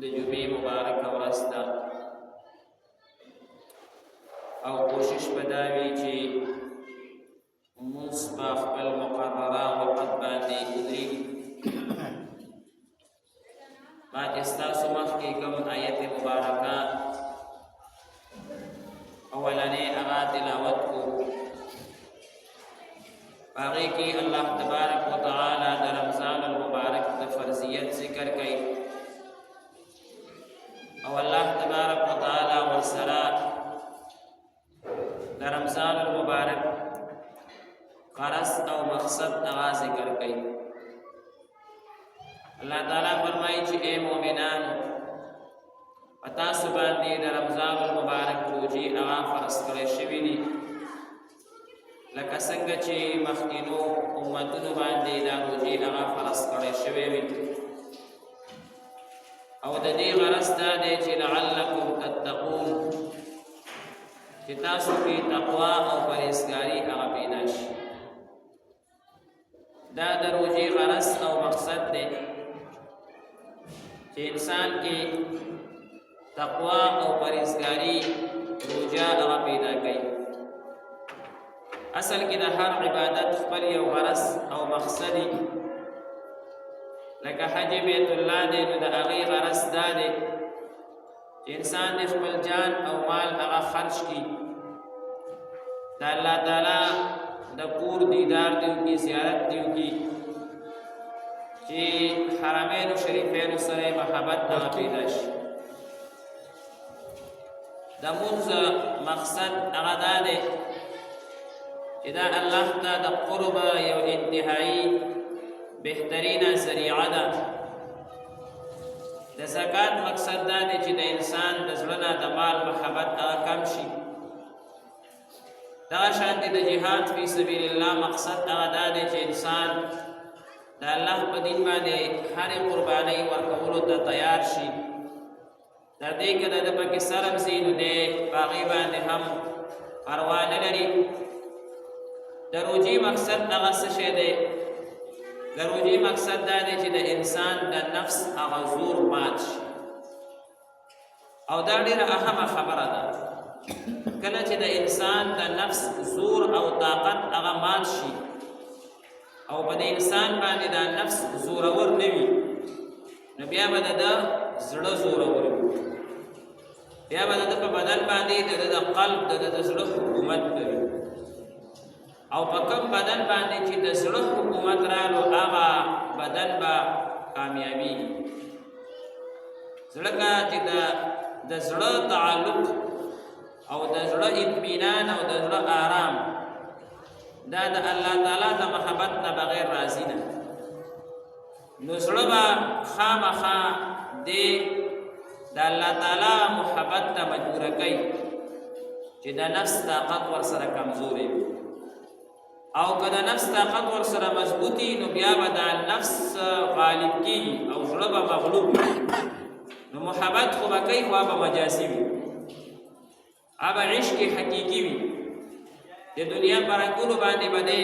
د جمعې مبارکه ورځ ده او کوشش به دا وي چې مونځ په خپل مقرره وخت باندې ودرېږي. ما چې ستاسو مخکې کوم آیت مبارکه اولنې هغه تلاوت کو، په هغې کې الله تبارک وتعالی د رمضان المبارک د فرضیت ذکر کوي او الله تبارک وتعالی ورسره د رمضان المبارک غرض او مقصد هغه ذکر کوي. الله تعالی فرمایي چې اے مؤمنانو، په تاسو باندې د رمضان المبارک روژې هغه فرض کړی شوي دي لکه څنګه چې مخکینو امتونو باندې دا روژې هغه فرض کړی شوی وي، او د دې غرض دا دی چې لعلکم تتقون، چې تاسو کې تقوا او پرهیزګاري هغه پیدا شي. دا د روژې غرض او مقصد دی چې انسان کې تقوا او پرهیزګاري روژه هغه پیدا کوي. اصل کې د هر عبادت خپل یو غرض او مقصدی، لکه حج بیت الله دی نو د هغې غرض دا دی چې انسان د خپل جان او مال هغه خرج کړي، د الله تعالی د کور دیدار دی وکړي، زیارت دی وکړي، چې حرمینو شریفینو سره محبت هغه پیدا شي. د مونځ مقصد هغه دا دی چې دا الله ته د قرب یو انتهایی بهترینه ذریعه ده. د زکات مقصد دا دی چې د انسان د زړه نه د مال محبت هغه کم شي. دغه شانتې د جهاد فی سبیل الله مقصد هغه دا دی چې انسان د الله په دین باندې هرې قربانۍ ورکولو ته تیار شي. تر دې که د پکې سرم سي نو دی په هغې باندې هم پروا نه لري. د روژې مقصد هغه څه شی دی؟ د روژې مقصد دا دی چې د انسان د نفس هغه زور مات شي، او دا ډېره اهمه خبره ده. کله چې د انسان د نفس زور او طاقت هغه مات شي او په د انسان باندې د نفس زورور نه وي، نو بیا به د زړه زورور وي، بیا به د په بدن باندې د قلب د زړه حکومت کوي، او په کوم بدن باندې چې د زړه حکومت رالو هغه بدن به کامیابي. ځکه چې د زړه تعلق او د زړه اطمینان او د زړه آرام دا د الله تعالی د محبت نه بغیر راضي نه، نو زړه به خامخا دی د الله تعالی محبت ته مجبوره کوي چې د نفس طاقت ورسره کمزورې وي، او که د نفس طاقت ورسره مضبوطي نو بیا به د نفس غالب کېږي او زړه به مغلوب وي. نو محبت خو به کوي، خو به مجازي وي، به عشق حقیقي وي. د دنیا په رنګونو باندې به دی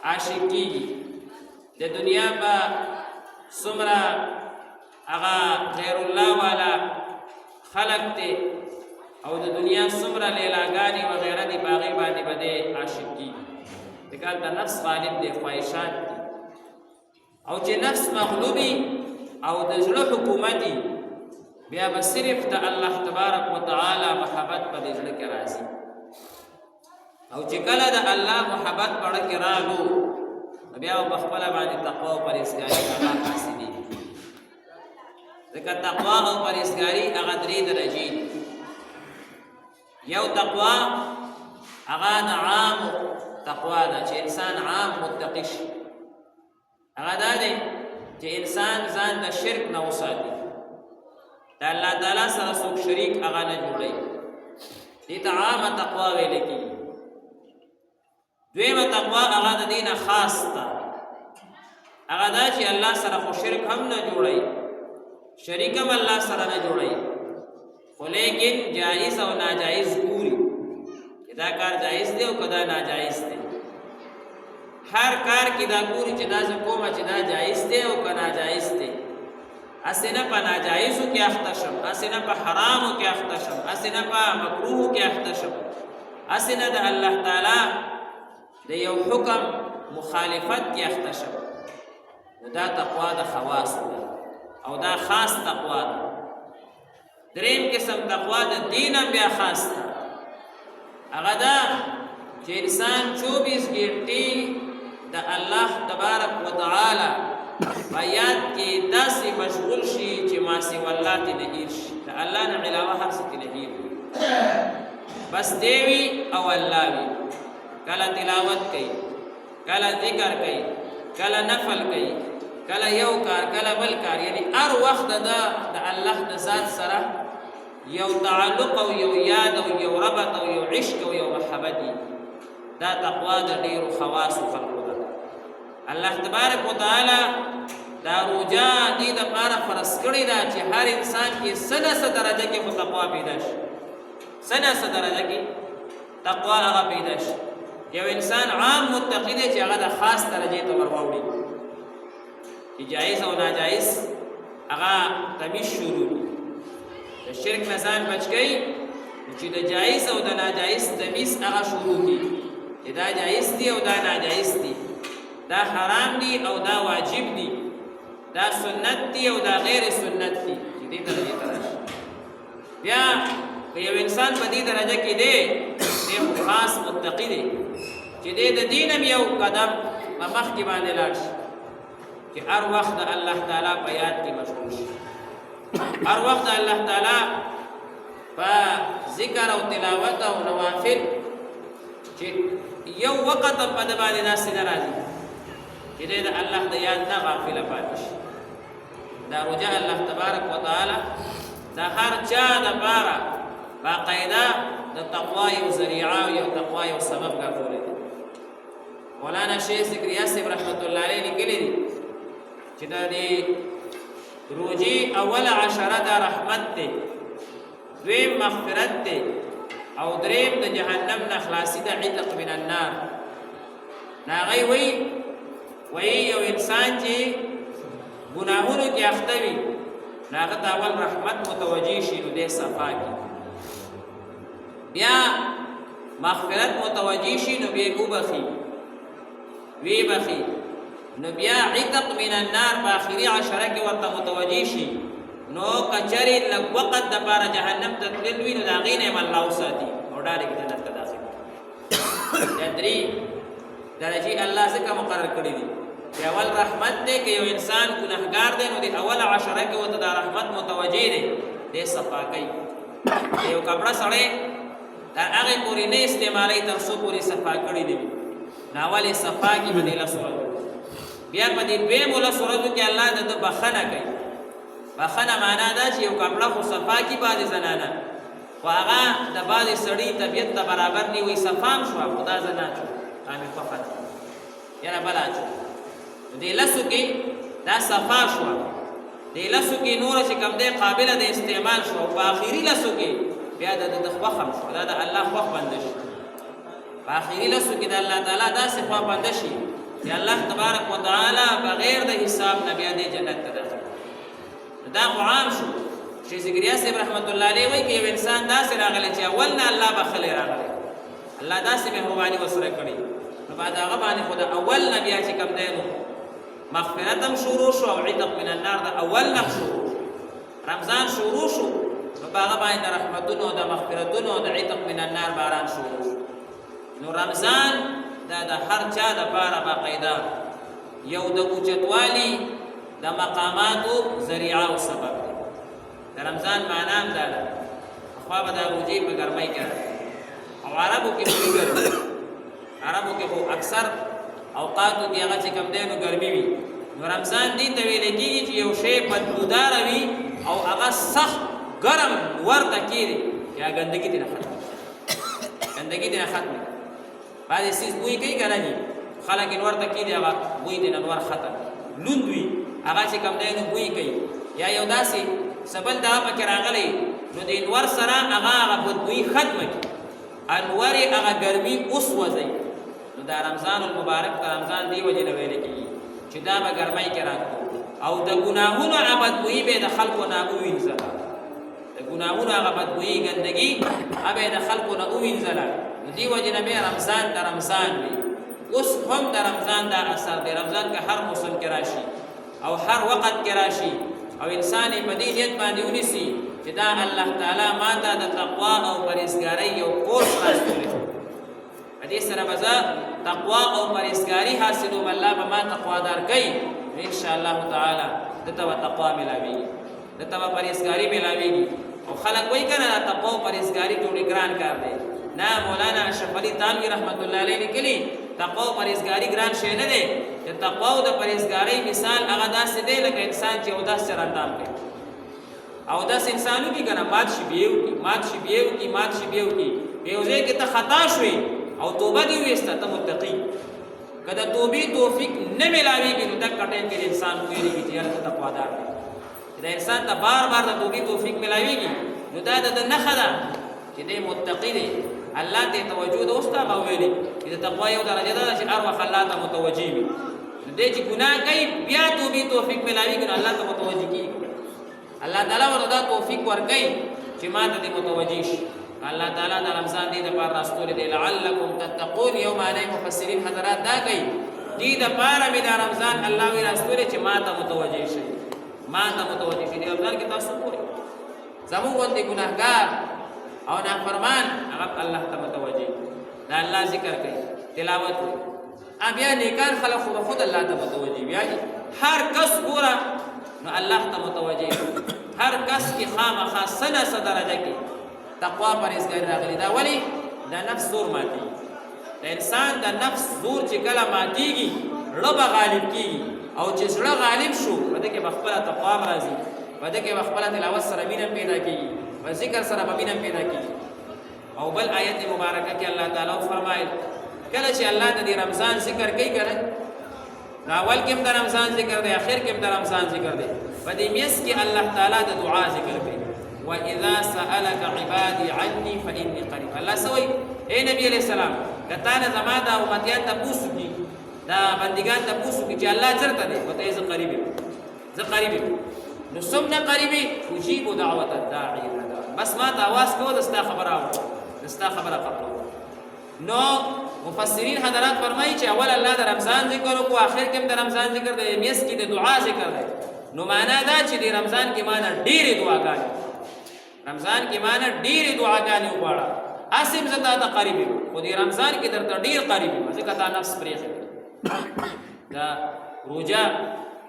عاشق کېږي، د دنیا به څومره هغه غیر الله والا خلق دی او د دنیا څومره لیلاګانې وغیره دي، په هغې باندې به دی عاشق کېږي. ځکه د نفس غالب دی، خواهشات دي، او چې نفس مغلوبي او د زړه حکومتي، بیا به صرف د الله تبارک وتعالی محبت په دې زړه کې راځي. او چې کله د الله محبت په زړه کې راغلو نو بیا به په خپله باندې تقوا او پرهیزګاري هغه حاصلېږي. ځکه تقوا او پرهیزګاري هغه درې درجې دي. یو تقوا هغه د عام تقوا ده چې انسان عام متقي شي، هغه دا دی چې انسان ځان د شرک نه وساتي، د الله تعالی سره څوک شریک هغه نه جوړوي، دې ته عامه تقوا ویل کېږي. دویمه تقوا هغه د دې نه خاص ده، هغه دا چې الله سره خو شرک هم نه جوړوي، شریک هم الله سره نه جوړوي، خو لیکن جایز او ناجایز ګوري چې دا کار جایز دی او که دا ناجایز دی. هر کار کې دا ګوري چې دا زه کومه چې دا جایز دی او که ناجایز دی. اسنه په ناجایزو کې اخته شم، اسنه په حرامو کې اخته شم، اسنه په مکروه کې اخته شم، اسنه د الله تعالی د یو حکم مخالفت کې اخته شم. دا تقوا د خواص ده او دا خاص تقوا ده. دریم قسم تقوا د دین بیا خاص ده. هغه دا چې انسان 24 غنټې د الله تبارک وتعالى بیات کې داسې مشغول شي چې ما سوى الله ته نه هیر شي، د الله نه علاوه هر څه ته نه هیر بس دیوی او الله وي. کله تلاوت کوي، کله ذکر کوي، کله نفل کوي، کله یو کار کله بل کار، یعنی هر وخت د الله د ذات سره یو تعلق او یو یاد او یو ربط او یو عشق او یو محبت. دا تقوا د ډیرو خواص خلقو ده. الله تبارک وتعالى دا روجا دې د لپاره فرض کړی دا چې هر انسان کې سنه درجه کې تقوا پیدا شي، سنه درجه کې تقوا هغه پیدا شي. یو انسان عام متقی دی چې هغه د خاص درجه ته ورواوړي، چې جایز او ناجایز هغه تمیز شروع دي. د شرک نه ځان بچ کړي چې د جایز او د ناجایز تمیز هغه شروع دي، چې دا جایز دي او دا ناجایز دي، دا حرام دي او دا واجب دي، دا سنت دي او دا غیر سنت دي، چې دې درجه ته راشي. بیا یو انسان په دې درجه کې دی دی خاص متقی دی چې دی د دین یو قدم په مخ کې باندې لاړ شي، چې هر وخت د الله تعالی په یاد کې مشغول شي، هر وخت د الله تعالی په ذکر او تلاوت او نوافل، چې یو وخت په د باندې داسې نه راځي چې دی د الله د یاد نه غافل پاتې شي. دا رجاء الله تبارک وتعالى دا هر چا دپاره باقاعده د تقوا یو ذریعه او یو تقوا یو سبب ګرځولی دی. مولانا شیخ ذکریا صاحب رحمت الله علیه لیکلی دي چې دا د روجې اوله عشره دا رحمت دی، دویم مغفرت دی، او دریم د جهنم نه خلاصي د عتق من النار. نو هغوی وایي یو انسان چې ګناهونو کې اخته وي نو هغه ته اول رحمت متوجه شي نو دی صفا کي، بیا مغفرت متوجه شي نو بیا وبخي وی بخي، نو بیا عتق من النار په آخري عشره کې ورته متوجه شي نو کچرې لږ وخت دپاره جهنم ته تلل وي نو د هغې نه یې الله وساتي او ډایرکټ جنت ته داخل کړي. دا درې درجې الله ځکه مقرر کړي دي چې اول رحمت دی، که یو انسان ګناهګار دی نو د اوله عشره کې ورته دا رحمت متوجه دی، دی صفا کوي. یو کپړه سړی تر هغې پورې نه استعمالوي تر څو پورې صفا کړي دی، نو اول یې صفا کړي په دې لسو ورځو، بیا په دې دویمو لسو ورځو کې الله د ده بخښنه کوي. بخښنه معنا دا چې یو کپړه خو صفا کړي بعضې زنانه، خو هغه د بعضې سړي طبیعت ته برابر نه وي، صفا هم شوه خو دا زه نه اچوم، دا مې خوښه ده یاره بله اچوم. دې لسو کې دا صفا شوه، دې لسو کې نوره چې کوم دی قابله د استعمال شوه، او په آخري لسو کې بیا د ده خوښ هم شوه، دا د الله خوښ بنده شي. په آخري لسو کې د الله تعالی داسې خوښ بنده شي چې الله تبارک وتعالی بغیر د حساب نه بیا دې جنت ته داخل. دا خو عام شو. شیخ ذکریا صاحب رحمت الله علیه وایي که یو انسان داسې راغلی چې اول نه الله بخښلی راغلی، الله داسې مهرباني ورسره کړي، نو بعد هغه باندې خو د اول نه بیا چې کوم دی نو مغفرت هم شروع شو او عتق من النار د اول نه شروع شو. رمضان شروع شو نو په هغه باندې د رحمتونو د مغفرتونو د عتق من النار باران شروع شو. نو رمضان دا د هر چا دپاره باقاعده یو د اوچتوالي د مقاماتو ذریعه او سبب دی. د رمضان معنا هم دا ده، خوا به د روژې په ګرمۍ کې او عربو کې خو ګرمي، عربو کې خو اکثر اوقاتو کې هغه چې کوم دی نو ګرمي وي. نو رمضان دې ته ویلی کېږي چې یو شی بدبوداره وي او هغه سخت ګرم ورته کېږي، یا ګندګي دې نه ختمي، ګندګي دې نه ختمي. بعضې څیز بوی کوي که نه دي، خلک یې ورته کېږي هغه بوی دې نه نور ختم، لوند وي هغه چې کوم دی نو بوی کوي، یا یو داسې سبل دا پکې راغلی نو د انور سره هغه بدبویي ختمه کړي، انور یې هغه ګرمي وسوځوي. نو دا رمضان المبارک ته رمضان دې وجې نه ویلی کېږي چې دا به ګرمۍ کې راتلو او د ګناهونو هغه بدګویي به د خلکو نه ووینځله د ګناهونو هغه بدګویي ګندګي به د خلکو نه ووینځله نو دې وجې نه به رمضان ته رمضان وي اوس هم د رمضان دا اثر دی رمضان که هر موسم کې راشي او هر وخت کې راشي او انسان په دې نیت باندې ونیسي چې دا الله تعالی ماته د تقوا او پرهیزګارۍ یو کورس راستولی په دې سره به زه تقوا او پرهیزګاري حاصلوم الله به ما تقوادار کوي ان شاء الله تعالی دته به تقوا ملاویږي دته به پرهیزګاري ملاویږي او خلک وایي که نه دا تقوا او پرهیزګاري ټولې ګران کار دی نه مولانا اشرف علي تانوي رحمت الله علیه لیکلي تقوا او پرهیزګاري ګران شی نه دی چې تقوا او د پرهیزګارۍ مثال هغه داسې دی لکه انسان چې اودس سره اندام کوي اودس انسانو کې که نه مات شي بیا وکړي یو ځای کې ته خطا شوې او توبه دې ویسته ته متقي که د توبې توفیق نه ملاویږي نو دغه ټایم کې انسان ویلېږي چې یاره ته تقوادار دی چې د انسان ته بار بار د توبې توفیق ملاویږي نو دا د نښه ده چې دی متقي دی الله ته توجه ده اوس ته هغه ویلي چې د تقوا یو درجه ده چې هر وخت الله ته متوجه وي نو دی چې ګناه کوي بیا توبې توفیق ملاویږي نو الله ته متوجه کېږي الله تعالی ورته دا توفیق ورکوي چې ما ته دې متوجه شي الله تعالی د رمضان دې دپاره راستولی دی لعلکم تتقون یو معنی مفسرین حضرات دا کوي دې دپاره مې دا رمضان الله وی راستولی چې ما ته متوجه شي دې رمضان کې تاسو ګورئ زموږ غوندې ګناهګار او نافرمان هغه الله ته متوجه دا الله ذکر کوي تلاوت کوي بیا نیکان خلک خو به خود الله ته متوجه بیا هر کس ګوره نو الله ته متوجه هر کس کې خامخا څه درجه کې تقوا پرهیزګاري راغلي دا ولې د نفس زور ماتېږي د انسان د نفس زور چې کله ماتېږي زړه به غالب کېږي او چې زړه غالب شو په دې کې به خپله تقوا راځي په دې کې به خپله تلاوت سره مینه پیدا کېږي په ذکر سره به مینه پیدا کېږي او بل آیت مبارکه کې الله تعالی فرمایي کله چې الله د دې رمضان ذکر کوي که نه نو اول کې هم د رمضان ذکر دی اخر کې هم د رمضان ذکر دی په دې میاشت کې الله تعالی د دعا ذکر کوي وَإِذَا سَأَلَكَ عِبَادِي عَنِّي فَإِنِّي قَرِيبٌ الله سوي اے نبی علیہ السلام کته نه زما دا امتیان ته پوښتنه کی دا بندگان ته پوښتنه کی چې الله چرته دی وته زه قریب نو سمنا قریبي اجيب دعوت الداعي بس ما ته आवाज کو دستا خبره قبول نو مفسرین حضرات فرمایي چې اول الله د رمضان ذکر او اخر کې د رمضان ذکر دی میس کې د دعا ذکر دی نو معنا دا چې د رمضان کې معنا ډېرې دعاګانې وغواړه اسیم زتا ته قریب خو د رمضان کې درته ډېر قریب ځکه تا نفس پرېښی دا روژه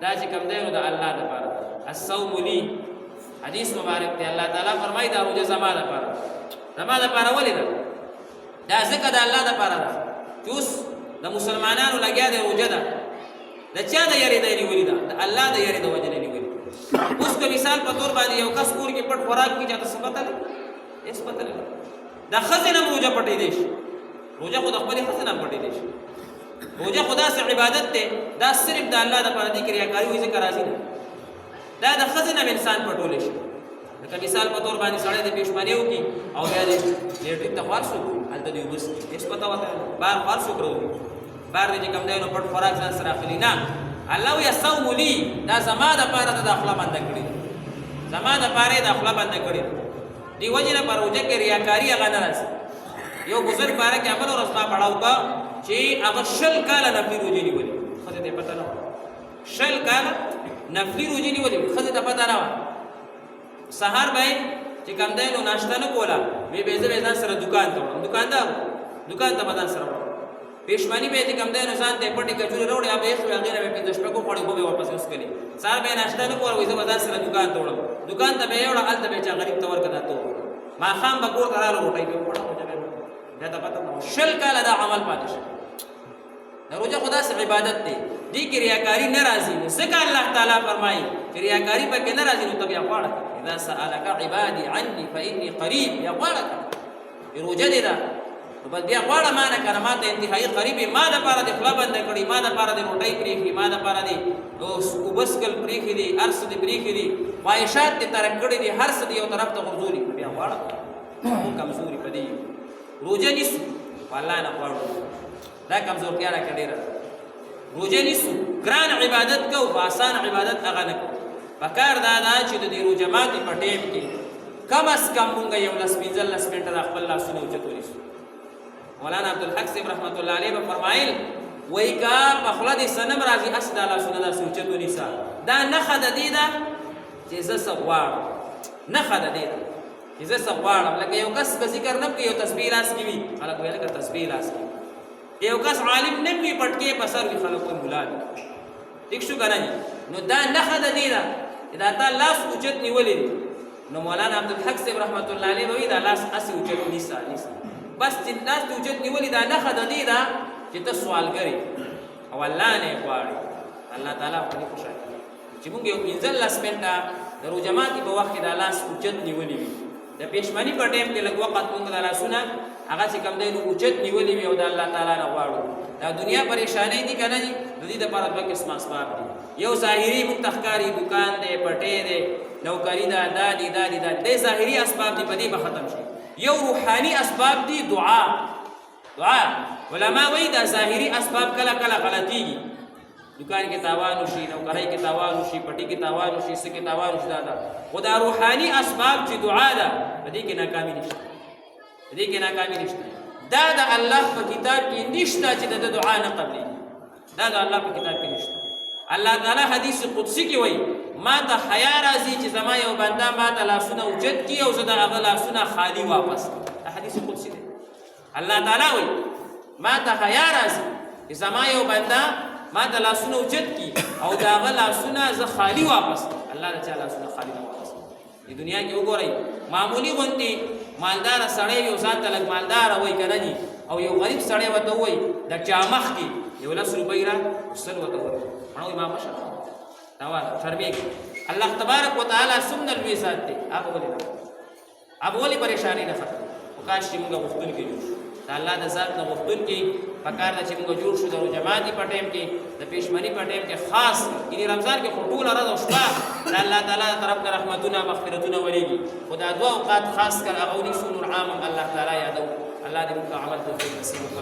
دا چې کوم دی نو د الله دپاره الصوم لي حدیث مبارک دی الله تعالی فرمایي دا روژه زما دپاره ولې ده دا ځکه د الله دپاره ده چې اوس د مسلمانانو لګیا دی روژه ده د چا د یارې دی نیولې ده د الله د یارې د وجې نه نیولې اوس که مثال په طور باندې یو کس کور کې پټ خوراک کړي چاته څه پته لري هېڅ پته لري دا ښځې نه هم روژه پټېدی شي روژه خو د خپلې ښځې نه هم پټېدی شي روژه خو داسې عبادت دی دا صرف د الله دپاره دی کې ریاکاري وایي ځکه راځي نه دا د ښځې نه هم انسان پټولی شي لکه مثال په طور باندې سړی د پېشماني وکړي او بیا د لیټرین ته خوار څوک هلته دوی اوبه څښي هېڅ پته ورته بار خوار څوک راوړي بار دی چې کوم دی نو پټ خوراک ځان سره اخلي نه الله وایي الصوم لي دا زما دپاره ده دا خوله بنده کړې زما دپاره یې دا خوله بنده کړې دې وجې نه په روژه کې ریاکاري هغه نه راځي یو بزرګ باره کې بله ورځ ما پړاو کا چې هغه 20 کاله نفلي روژې نیولې ښځې ته یې پته نه وه 20 کاله نفلي روژې نیولې ښځې ته پته نه وه سهار به یې چې کوم دی نو ناشته نه کوله وی به زه به ځان سره دوکان ته وړم دوکان ته به ځان سره وړم پېشماني به یې چې کوم دی نو ځان ته یې پټې کجورې راوړې هغه به یې خورې هغې نه به یې 5 شپږو خوړې اوبه به واپس وڅښلې سهار به یې ناشته نه کوله وایي زه به ځان سره دوکان ته وړم دوکان ته به یې وړه هلته به یې چا غریب ته ورکړه دا تو ماښام به کور ته راغله روټۍ به یې وخوړه روژه به یې وکړه بیا ته پته نه وه 20 کاله دا عمل پاتې شو د روژه خو داسې عبادت دی دې کې ریاکاري نه راځي نو ځکه الله تعالی فرمایي چې ریاکاري پکې نه راځي نو ته بیا غواړه اذا سألك عبادي عني فإني قريب بیا غواړه روژه دی دا نو بس بیا غواړه ما نه که نه ما ته انتهایي قریب یې ما دپاره دې خوله بنده کړي ما دپاره دې روټۍ پرېښي ما دپاره دې اوبه څښل پرېښي دي هر څه دې پرېښي دي خواهشات دې ترک کړي دي هر څه دې یو طرف ته غورځولي بیا غواړه مونږ کمزوري په دې روژه نیسو په الله نه غواړو دا کمزورتیا راکړې ډېره روژه نیسو ګران عبادت کو آسان عبادت هغه نه کو پکار دا چې د دې روزه ماتي په ټیم کې کم از کم مونږ یو لس 15 منټه خپل لاسونه اوچت ونیسو مولانا عبدالحق صاحب رحمت الله علیه به فرمایل وای کا په خله دې سنم راځي اسد الله سونه دا اوچت ونیسا دا نه خد دې دا چې زه سغواړ نه خد دې دا چې زه سغواړم لکه یو کس به ذکر نه کوي یو تسبیح لاس کې وي خلک ویل که تسبیح لاس کې یو کس عالم نه وي پټکي په سر وي خلک کوئی مولا ټیک شو کنه نو دا نه خد دې دا دا تا لاس اوچت نیولې نو مولانا عبدالحق صاحب رحمت الله علیه وی دا لاس اسی اوچت نیسا بس چې لاس اوچت نیولې دا نه خد دې دا چې ته سوال کوي او الله نه غواړي الله تعالی په دې خوشاله چې موږ یو 15 منټه د روزه ماتي په وخت کې د لاس اوچت نیولې وي د پېشمنی په ټیم کې لږ وخت موږ د لاسونه هغه چې کوم دی نو اوچت نیولې وي او د الله تعالی نه غواړو دا دنیا پریشانی دي کنه دي د دې لپاره دوه قسم اسباب دي یو ظاهري متخکاری دکان دی پټې دی نوکری دا د ظاهري اسباب دي په دې به ختم شي یو روحاني اسباب دي دعا علماء وایي دا ظاهري اسباب کله کله غلطيږي دکان کې تاوان وشي نوکری کې تاوان وشي پټي کې تاوان وشي څه کې تاوان وشي دا او دا روحاني اسباب چې دعا ده په دې کې ناکامي نشته دا د الله په کتاب کې نشته چې د دعا نه قبلي دا د الله په کتاب کې نشته الله تعالی حدیث قدسی کې وایي ما ته حیا راځي چې زما یو بنده ما ته لاسونه اوچت کړي او زه د هغه لاسونه خالی واپس دا حدیث قدسی دی الله تعالی وایي ما ته حیا راځي چې زما یو بنده ما ته لاسونه اوچت کړي او د هغه لاسونه زه خالی واپس الله د چا لاسونه خالی نه واپس د دنیا کې وګورئ معمولی غونډې مالدار سړی یو ځان ته لږ مالدار وایي که نه دي او یو غریب سړی ورته وایي د چا مخ کې 10 روپۍ را سل ورته ورکړي مړه وایي ما مشه شرمېږي الله تبارک وتعالی څومره لوی ذات دی هغه ولې پریشاني نه ختم وکاش چې موږ غوښتونکي جوړ شو د الله د ذات نه غوښتونکي پکار ده چې موږ جوړ شو د روزه ماتي په ټیم کې د پېشمني په ټیم کې خاص یعنې رمضان کې خو ټوله ورځ او شپه د الله تعالی طرف نه رحمتونه مغفرتونه ورېږي خو دا دوه اوقات خاص کر هغه ونیسو نور عام الله تعالی یادو الله دې موږ عمل توفیق نصیب وکړي